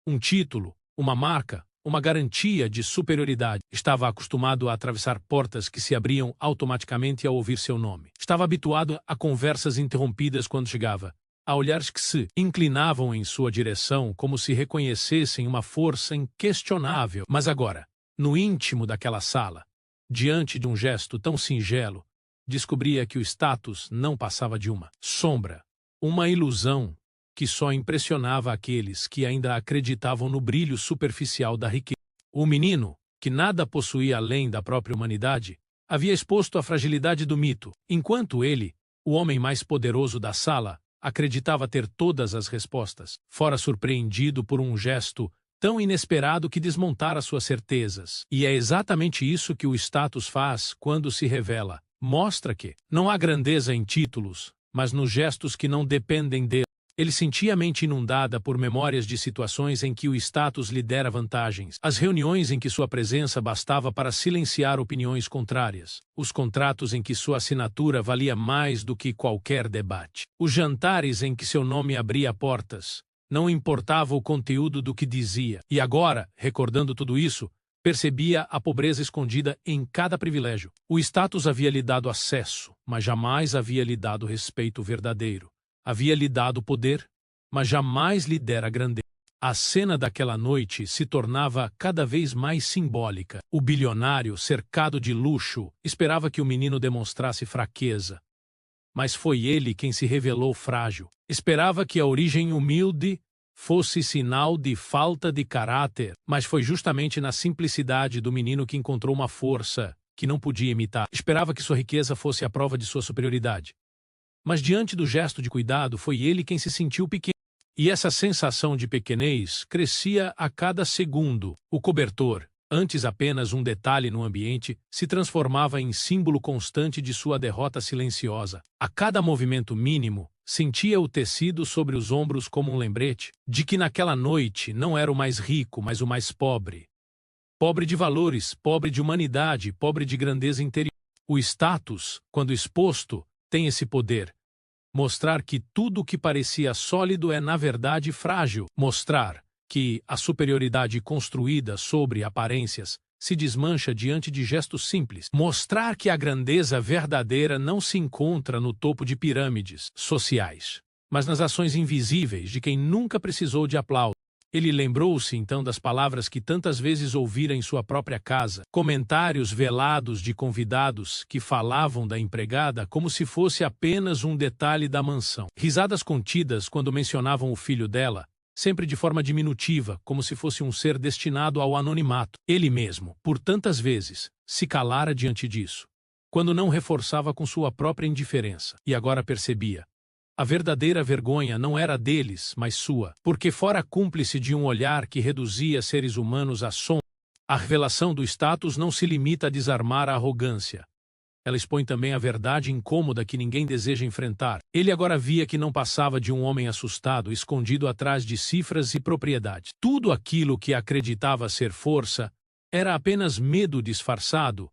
um título, uma marca, uma garantia de superioridade. Estava acostumado a atravessar portas que se abriam automaticamente ao ouvir seu nome. Estava habituado a conversas interrompidas quando chegava, a olhares que se inclinavam em sua direção como se reconhecessem uma força inquestionável. Mas agora, no íntimo daquela sala, diante de um gesto tão singelo, descobria que o status não passava de uma sombra, uma ilusão que só impressionava aqueles que ainda acreditavam no brilho superficial da riqueza. O menino, que nada possuía além da própria humanidade, havia exposto a fragilidade do mito, enquanto ele, o homem mais poderoso da sala, acreditava ter todas as respostas. Fora surpreendido por um gesto tão inesperado que desmontara suas certezas. E é exatamente isso que o status faz quando se revela. Mostra que não há grandeza em títulos, mas nos gestos que não dependem dele. Ele sentia a mente inundada por memórias de situações em que o status lhe dera vantagens, as reuniões em que sua presença bastava para silenciar opiniões contrárias, os contratos em que sua assinatura valia mais do que qualquer debate, os jantares em que seu nome abria portas, não importava o conteúdo do que dizia. E agora, recordando tudo isso, percebia a pobreza escondida em cada privilégio. O status havia lhe dado acesso, mas jamais havia lhe dado respeito verdadeiro. Havia lhe dado poder, mas jamais lhe dera grandeza. A cena daquela noite se tornava cada vez mais simbólica. O bilionário, cercado de luxo, esperava que o menino demonstrasse fraqueza. Mas foi ele quem se revelou frágil. Esperava que a origem humilde fosse sinal de falta de caráter, mas foi justamente na simplicidade do menino que encontrou uma força que não podia imitar. Esperava que sua riqueza fosse a prova de sua superioridade. Mas diante do gesto de cuidado, foi ele quem se sentiu pequeno. E essa sensação de pequenez crescia a cada segundo. O cobertor, antes apenas um detalhe no ambiente, se transformava em símbolo constante de sua derrota silenciosa. A cada movimento mínimo, sentia o tecido sobre os ombros como um lembrete de que naquela noite não era o mais rico, mas o mais pobre. Pobre de valores, pobre de humanidade, pobre de grandeza interior. O status, quando exposto, tem esse poder. Mostrar que tudo o que parecia sólido é na verdade frágil. Mostrar que a superioridade construída sobre aparências se desmancha diante de gestos simples. Mostrar que a grandeza verdadeira não se encontra no topo de pirâmides sociais, mas nas ações invisíveis de quem nunca precisou de aplauso. Ele lembrou-se então das palavras que tantas vezes ouvira em sua própria casa, comentários velados de convidados que falavam da empregada como se fosse apenas um detalhe da mansão. Risadas contidas quando mencionavam o filho dela, sempre de forma diminutiva, como se fosse um ser destinado ao anonimato. Ele mesmo, por tantas vezes, se calara diante disso, quando não reforçava com sua própria indiferença. E agora percebia. A verdadeira vergonha não era deles, mas sua, porque fora cúmplice de um olhar que reduzia seres humanos a sombra. A revelação do status não se limita a desarmar a arrogância. Ela expõe também a verdade incômoda que ninguém deseja enfrentar. Ele agora via que não passava de um homem assustado, escondido atrás de cifras e propriedades. Tudo aquilo que acreditava ser força era apenas medo disfarçado,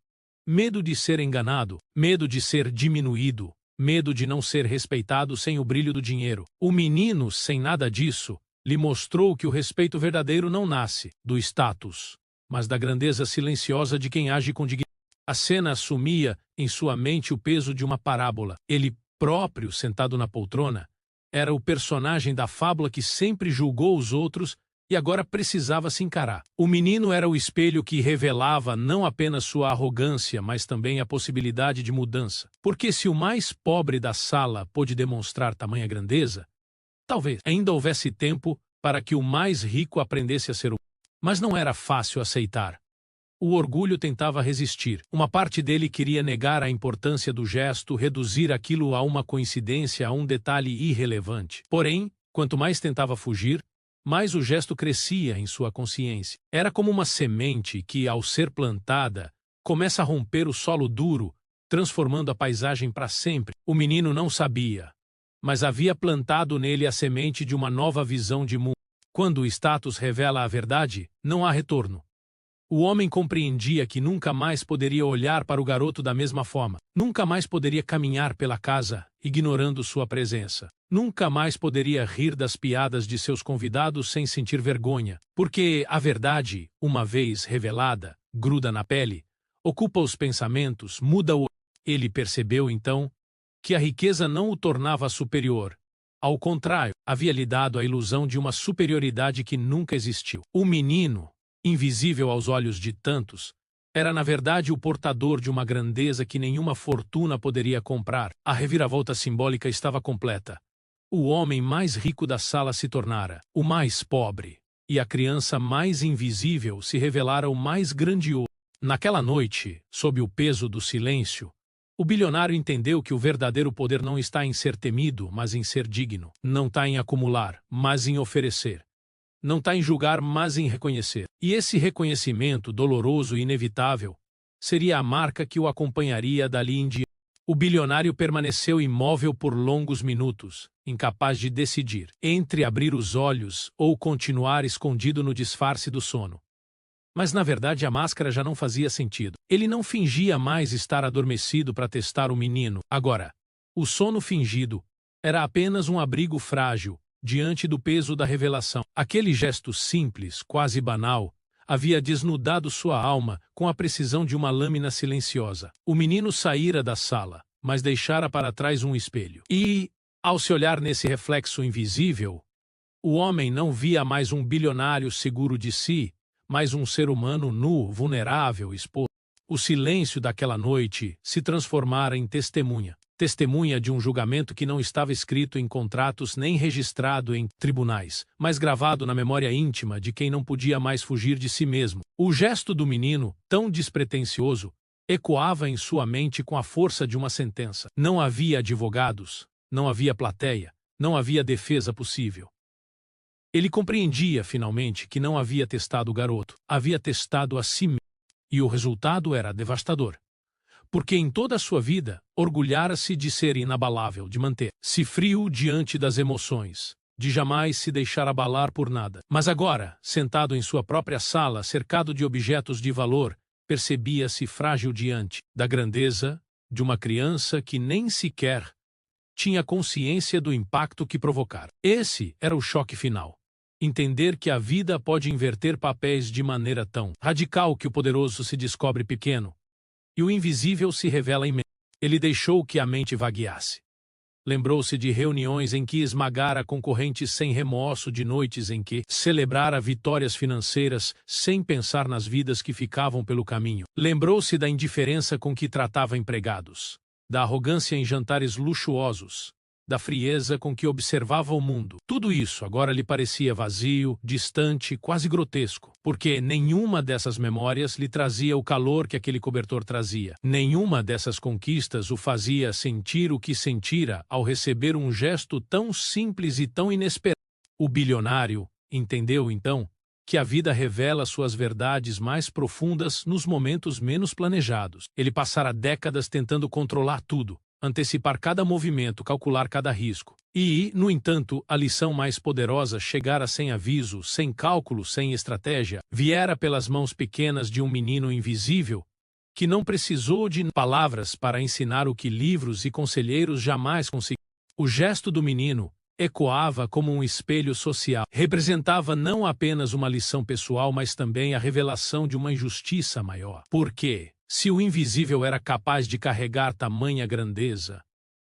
medo de ser enganado, medo de ser diminuído, medo de não ser respeitado sem o brilho do dinheiro. O menino, sem nada disso, lhe mostrou que o respeito verdadeiro não nasce do status, mas da grandeza silenciosa de quem age com dignidade. A cena assumia em sua mente o peso de uma parábola. Ele próprio, sentado na poltrona, era o personagem da fábula que sempre julgou os outros e agora precisava se encarar. O menino era o espelho que revelava não apenas sua arrogância, mas também a possibilidade de mudança. Porque se o mais pobre da sala pôde demonstrar tamanha grandeza, talvez ainda houvesse tempo para que o mais rico aprendesse a ser humano. Mas não era fácil aceitar. O orgulho tentava resistir. Uma parte dele queria negar a importância do gesto, reduzir aquilo a uma coincidência, a um detalhe irrelevante. Porém, quanto mais tentava fugir, mais o gesto crescia em sua consciência. Era como uma semente que, ao ser plantada, começa a romper o solo duro, transformando a paisagem para sempre. O menino não sabia, mas havia plantado nele a semente de uma nova visão de mundo. Quando o status revela a verdade, não há retorno. O homem compreendia que nunca mais poderia olhar para o garoto da mesma forma. Nunca mais poderia caminhar pela casa, ignorando sua presença. Nunca mais poderia rir das piadas de seus convidados sem sentir vergonha. Porque a verdade, uma vez revelada, gruda na pele, ocupa os pensamentos, muda o... Ele percebeu, então, que a riqueza não o tornava superior. Ao contrário, havia lhe dado a ilusão de uma superioridade que nunca existiu. O menino, invisível aos olhos de tantos, era na verdade o portador de uma grandeza que nenhuma fortuna poderia comprar. A reviravolta simbólica estava completa. O homem mais rico da sala se tornara o mais pobre, e a criança mais invisível se revelara o mais grandioso. Naquela noite, sob o peso do silêncio, o bilionário entendeu que o verdadeiro poder não está em ser temido, mas em ser digno. Não está em acumular, mas em oferecer. Não está em julgar, mas em reconhecer. E esse reconhecimento, doloroso e inevitável, seria a marca que o acompanharia dali em diante. O bilionário permaneceu imóvel por longos minutos, incapaz de decidir entre abrir os olhos ou continuar escondido no disfarce do sono. Mas na verdade a máscara já não fazia sentido. Ele não fingia mais estar adormecido para testar o menino. Agora, o sono fingido era apenas um abrigo frágil diante do peso da revelação. Aquele gesto simples, quase banal, havia desnudado sua alma com a precisão de uma lâmina silenciosa. O menino saíra da sala, mas deixara para trás um espelho. E, ao se olhar nesse reflexo invisível, o homem não via mais um bilionário seguro de si, mas um ser humano nu, vulnerável, exposto. O silêncio daquela noite se transformara em testemunha. Testemunha de um julgamento que não estava escrito em contratos nem registrado em tribunais, mas gravado na memória íntima de quem não podia mais fugir de si mesmo. O gesto do menino, tão despretensioso, ecoava em sua mente com a força de uma sentença. Não havia advogados, não havia plateia, não havia defesa possível. Ele compreendia, finalmente, que não havia testado o garoto, havia testado a si mesmo. E o resultado era devastador. Porque em toda a sua vida, orgulhara-se de ser inabalável, de manter-se frio diante das emoções, de jamais se deixar abalar por nada. Mas agora, sentado em sua própria sala, cercado de objetos de valor, percebia-se frágil diante da grandeza de uma criança que nem sequer tinha consciência do impacto que provocara. Esse era o choque final. Entender que a vida pode inverter papéis de maneira tão radical que o poderoso se descobre pequeno e o invisível se revela imenso. Ele deixou que a mente vagueasse. Lembrou-se de reuniões em que esmagara concorrentes sem remorso, de noites em que celebrara vitórias financeiras sem pensar nas vidas que ficavam pelo caminho. Lembrou-se da indiferença com que tratava empregados, da arrogância em jantares luxuosos, da frieza com que observava o mundo. Tudo isso agora lhe parecia vazio, distante, quase grotesco, porque nenhuma dessas memórias lhe trazia o calor que aquele cobertor trazia. Nenhuma dessas conquistas o fazia sentir o que sentira ao receber um gesto tão simples e tão inesperado. O bilionário entendeu, então, que a vida revela suas verdades mais profundas nos momentos menos planejados. Ele passara décadas tentando controlar tudo, antecipar cada movimento, calcular cada risco. E, no entanto, a lição mais poderosa chegara sem aviso, sem cálculo, sem estratégia, viera pelas mãos pequenas de um menino invisível, que não precisou de palavras para ensinar o que livros e conselheiros jamais conseguiram. O gesto do menino ecoava como um espelho social. Representava não apenas uma lição pessoal, mas também a revelação de uma injustiça maior. Por quê? Se o invisível era capaz de carregar tamanha grandeza,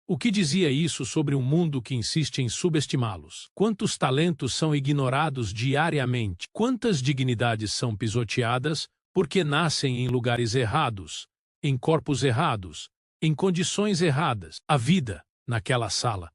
o que dizia isso sobre um mundo que insiste em subestimá-los? Quantos talentos são ignorados diariamente? Quantas dignidades são pisoteadas porque nascem em lugares errados, em corpos errados, em condições erradas? A vida, naquela sala,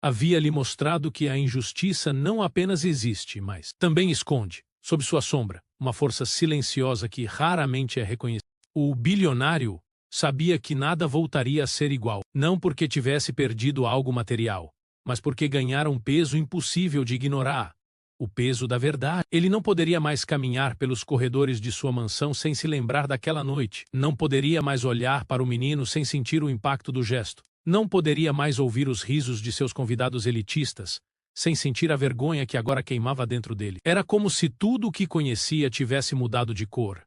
havia-lhe mostrado que a injustiça não apenas existe, mas também esconde, sob sua sombra, uma força silenciosa que raramente é reconhecida. O bilionário sabia que nada voltaria a ser igual, não porque tivesse perdido algo material, mas porque ganhara um peso impossível de ignorar, o peso da verdade. Ele não poderia mais caminhar pelos corredores de sua mansão sem se lembrar daquela noite, não poderia mais olhar para o menino sem sentir o impacto do gesto, não poderia mais ouvir os risos de seus convidados elitistas, sem sentir a vergonha que agora queimava dentro dele. Era como se tudo o que conhecia tivesse mudado de cor.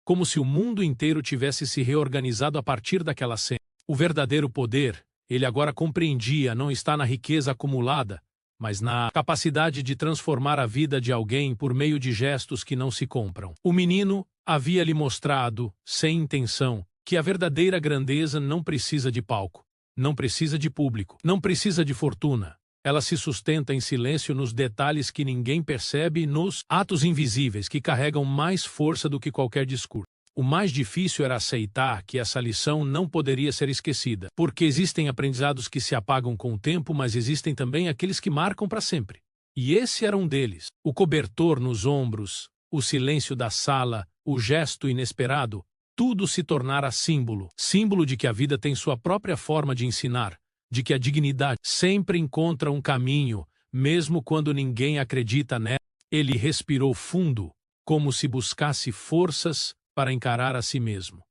Como se o mundo inteiro tivesse se reorganizado a partir daquela cena. O verdadeiro poder, ele agora compreendia, não está na riqueza acumulada, mas na capacidade de transformar a vida de alguém por meio de gestos que não se compram. O menino havia-lhe mostrado, sem intenção, que a verdadeira grandeza não precisa de palco, não precisa de público, não precisa de fortuna. Ela se sustenta em silêncio nos detalhes que ninguém percebe e nos atos invisíveis que carregam mais força do que qualquer discurso. O mais difícil era aceitar que essa lição não poderia ser esquecida, porque existem aprendizados que se apagam com o tempo, mas existem também aqueles que marcam para sempre. E esse era um deles. O cobertor nos ombros, o silêncio da sala, o gesto inesperado, tudo se tornara símbolo, símbolo de que a vida tem sua própria forma de ensinar, de que a dignidade sempre encontra um caminho, mesmo quando ninguém acredita nela. Ele respirou fundo, como se buscasse forças para encarar a si mesmo.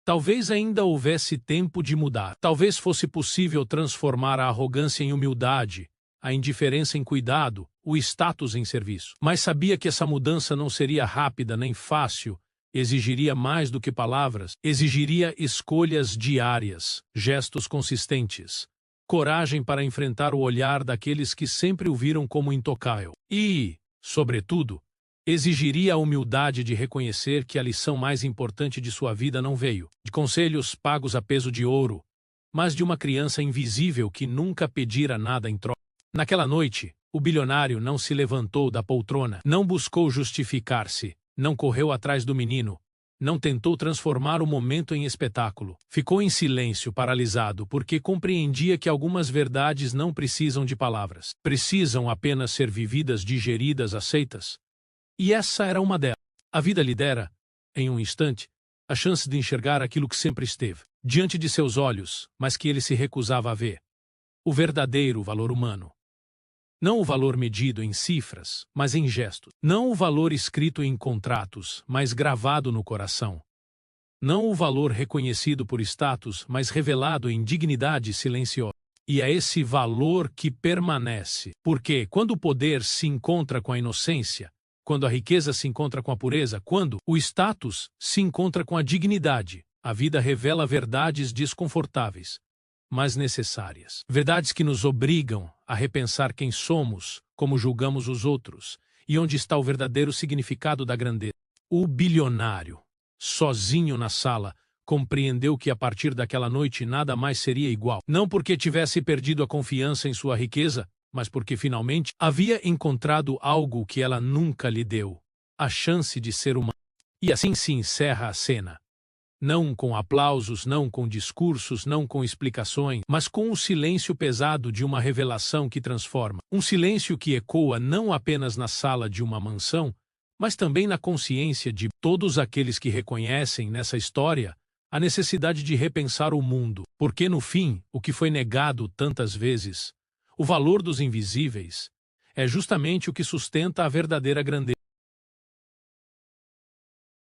Talvez ainda houvesse tempo de mudar. Talvez fosse possível transformar a arrogância em humildade, a indiferença em cuidado, o status em serviço. Mas sabia que essa mudança não seria rápida nem fácil, exigiria mais do que palavras, exigiria escolhas diárias, gestos consistentes, coragem para enfrentar o olhar daqueles que sempre o viram como intocável. E, sobretudo, exigiria a humildade de reconhecer que a lição mais importante de sua vida não veio de conselhos pagos a peso de ouro, mas de uma criança invisível que nunca pedira nada em troca. Naquela noite, o bilionário não se levantou da poltrona, não buscou justificar-se, não correu atrás do menino, não tentou transformar o momento em espetáculo. Ficou em silêncio, paralisado, porque compreendia que algumas verdades não precisam de palavras. Precisam apenas ser vividas, digeridas, aceitas. E essa era uma delas. A vida lhe dera, em um instante, a chance de enxergar aquilo que sempre esteve diante de seus olhos, mas que ele se recusava a ver. O verdadeiro valor humano. Não o valor medido em cifras, mas em gestos. Não o valor escrito em contratos, mas gravado no coração. Não o valor reconhecido por status, mas revelado em dignidade silenciosa. E é esse valor que permanece. Porque quando o poder se encontra com a inocência, quando a riqueza se encontra com a pureza, quando o status se encontra com a dignidade, a vida revela verdades desconfortáveis, mas necessárias. Verdades que nos obrigam a repensar quem somos, como julgamos os outros, e onde está o verdadeiro significado da grandeza. O bilionário, sozinho na sala, compreendeu que a partir daquela noite nada mais seria igual. Não porque tivesse perdido a confiança em sua riqueza, mas porque finalmente havia encontrado algo que ela nunca lhe deu, a chance de ser humano. E assim se encerra a cena. Não com aplausos, não com discursos, não com explicações, mas com o silêncio pesado de uma revelação que transforma. Um silêncio que ecoa não apenas na sala de uma mansão, mas também na consciência de todos aqueles que reconhecem nessa história a necessidade de repensar o mundo, porque no fim, o que foi negado tantas vezes, o valor dos invisíveis, é justamente o que sustenta a verdadeira grandeza.